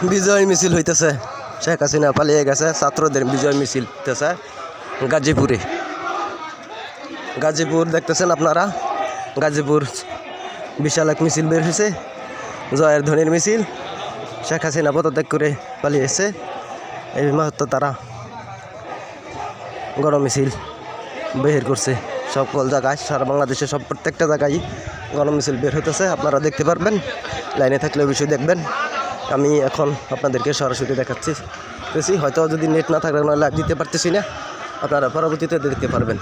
বিজয় মিছিল হইতেছে। শেখ হাসিনা পালিয়ে গেছে, ছাত্রদের বিজয় মিছিল হইতেছে গাজীপুরে। গাজীপুর দেখতেছেন আপনারা, গাজীপুর বিশাল এক মিছিল বের হয়েছে, জয়ের ধ্বনির মিছিল। শেখ হাসিনা পদত্যাগ করে পালিয়েছে, এই মুহূর্তে তারা গণমিছিল বের করছে সকল জায়গায়, সারা বাংলাদেশে সব প্রত্যেকটা জায়গায় গণমিছিল বের হতেছে। আপনারা দেখতে পারবেন, লাইনে থাকলে অবশ্যই দেখবেন। আমি এখন আপনাদেরকে সরাসরি দেখাচ্ছি, হয়তো যদি নেট না থাকলে লাইভ দিতে পারতেছি না, আপনারা পরবর্তীতে দেখতে পারবেন।